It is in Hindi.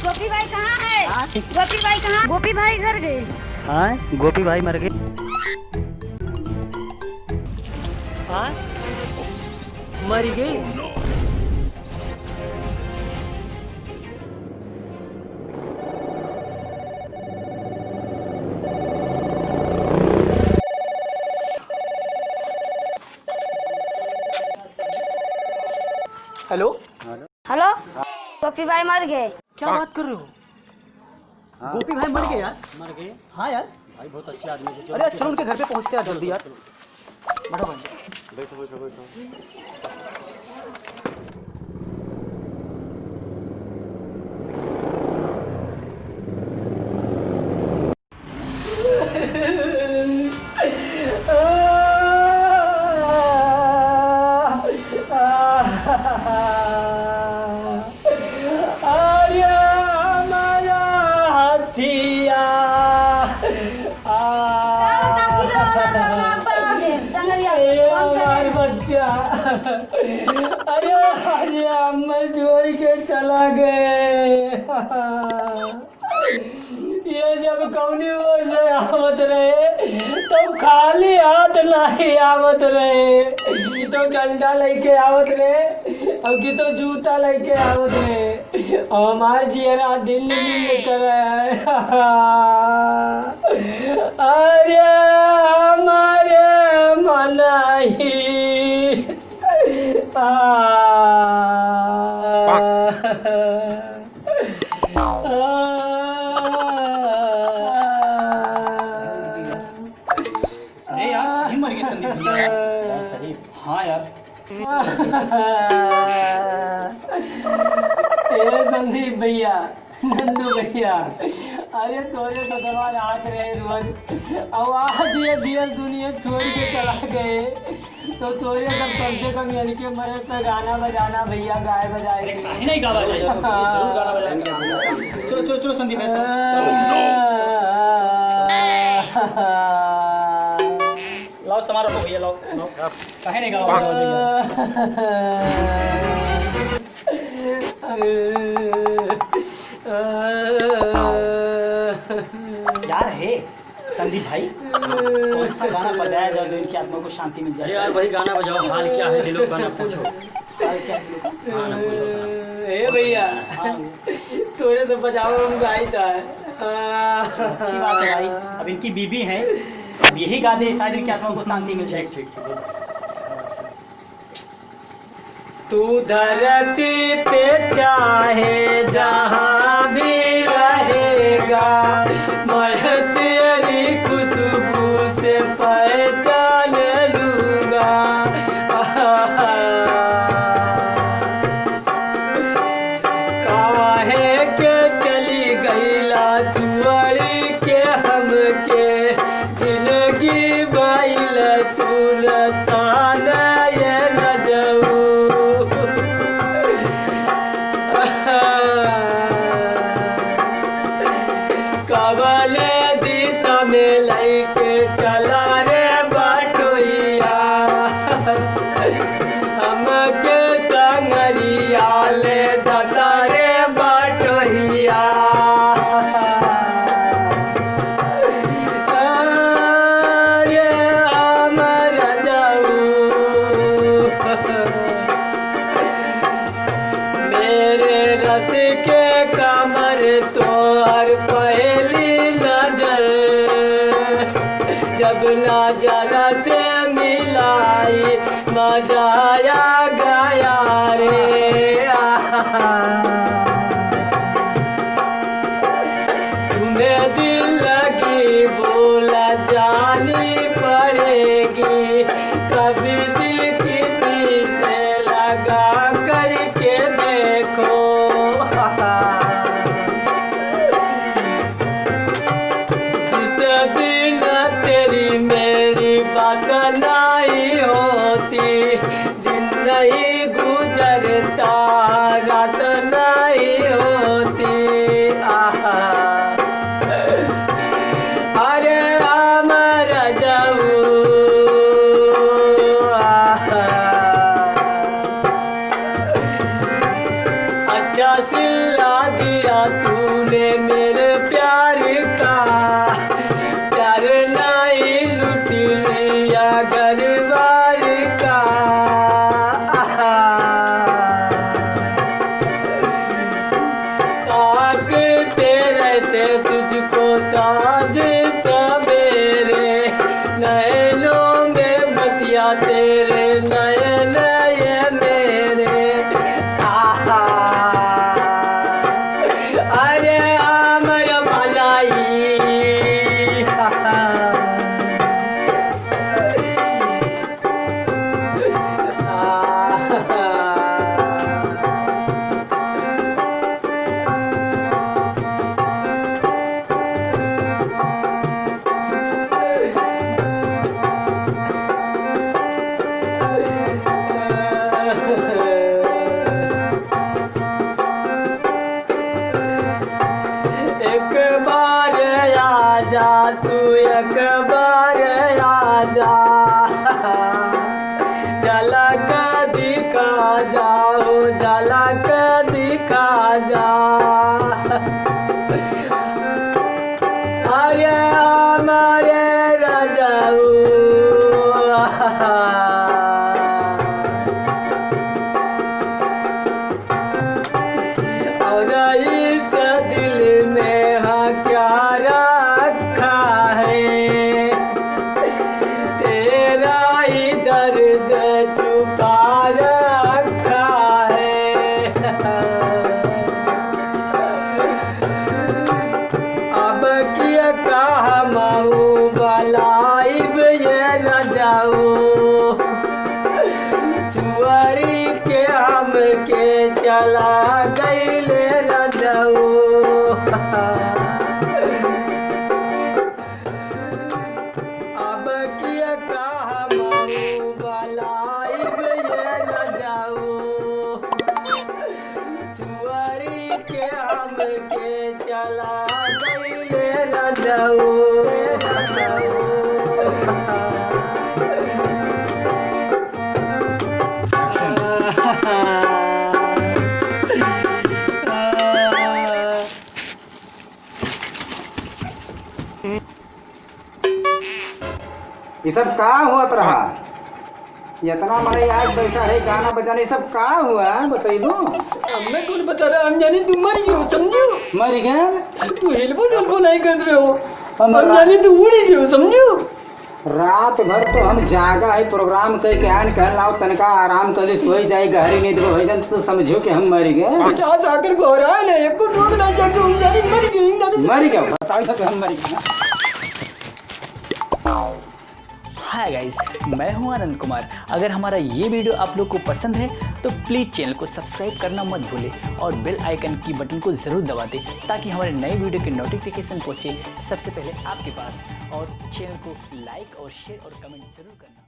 गोपी भाई कहाँ है? गोपी भाई कहाँ? गोपी भाई घर गए। हाँ, गोपी भाई मर गए। हाँ, मर गई। हेलो हेलो, गोपी भाई मर गए। क्या बात कर रहे हो? गोपी भाई मर गए यार। मर गए हाँ यार, भाई, बहुत अच्छे आदमी थे। अरे चलो उनके घर पे पहुंचते हैं जल्दी यार। बैठो भाई। बैठो बैठो बैठो। बच्चा, अरे आज अम्मा छोड़ के चला गए। ये जब कौनी ओर से आवत रहे तो खाली हाथ नहीं आवत रहे, तो डंडा लेके आवत रहे और की तो जूता लेके आवत रहे। और हमारे चेहरा दिल दिल करे। अरे हमारे मनाई अरे यार, सही मर गए संदीप भैया। यार सही। हाँ यार। ए संदीप भैया, नंदू भैया, अरे तोरे तो दरबार हाथ रहे रोज। अब आज ये दियल दुनिया छोड़ के चला गए तो तोरे सब कम से कम यानी के मरे पे गाना बजाना भैया, गाय बजाए। काहे नहीं गावा चाहिए? जरूर गाना बजाएंगे। चलो चलो चलो संदीप भैया, चलो। लाओ सामान रखो भैया, लाओ लाओ। काहे नहीं गावा यार? हे संदीप भाई, कौन सा गाना बजाया जाए जो इनकी आत्मा को शांति मिल जाए? यार वही गाना बजाओ। हाल क्या है दिलों का ना पूछो। हाल क्या है? हाँ ना पूछो साहब। ए भैया, तोरे तो बजाओ, हम गाई था। अच्छी बात है भाई। अब इनकी बीबी है, अब यही गा दे, शायद इनकी आत्मा को शांति मिल जाए। ठीक ठीक। तू धरती पे चाहे जहाँ भी रहेगा, मैं तेरी खुशबू से पहचान लूँगा। काहे के चली गईला छुअड़ी के हमके, जिंदगी भइल सुनसान ये न जाऊ। कवले दिशा में लैके चला रे बटोइया, हमके संगरिया ले जाता रे बटोइया। अरे हमर जाऊ, मेरे रस के कमर तोर पहली नजर, जब नजर से मिलाई मजा आ गया रे। तुम्हें दिल लगी बोला जानी पड़ेगी, कभी दिल किसी से लगा करके देखो। जिस दिन तेरी मेरी बात नहीं होती, दिन नहीं गुजरता, रात नहीं होती। अरे अमर जाऊ, घर बार का ताकते रहते तुझको साँझ सवेरे नैनों में बसिया तेरे नयन ये मेरे आहा अरे आमर भलाई एक बार आजा तू एक बार आजा झलक दिखा जाओ झलक दिखा जा अरे हमारे राजाऊ और इस दिल में हाँ क्या रखा है तेरा ही दर्द छुपा रखा है अब किया कहा माऊ बलाइब ये न जाऊ चुअरी के हम के चला गईले न जाऊ अब किया कहा माऊ बलाइब ये न जाऊ चुअरी के हम के चला गईले न जाऊ ये सब का हुआ रहा इतना मने आज बैठा है गाना बजाने ये सब का हुआ बताइबो हमें कौन बता रहा हम जानी तुम मर गए हो समझो मर गया तू हेल्पो डुलपो नहीं कर रहे हो हम हम जानी तू उड़ गए हो समझो रात भर तो हम जागा है प्रोग्राम कई कहन कहन लाओ तनका आराम कर सोई जाए गहरी नींद में होई तो समझो कि हम मर गए 50 आकर को रहा है ना एक को ठोक ना जाके हम जानी मर गए मर गया बताओ तो हम मर गए हाय गाइस, मैं हूं आनंद कुमार। अगर हमारा ये वीडियो आप लोग को पसंद है तो प्लीज़ चैनल को सब्सक्राइब करना मत भूलें और बेल आइकन की बटन को ज़रूर दबा दें ताकि हमारे नए वीडियो के नोटिफिकेशन पहुंचे सबसे पहले आपके पास। और चैनल को लाइक और शेयर और कमेंट ज़रूर करना।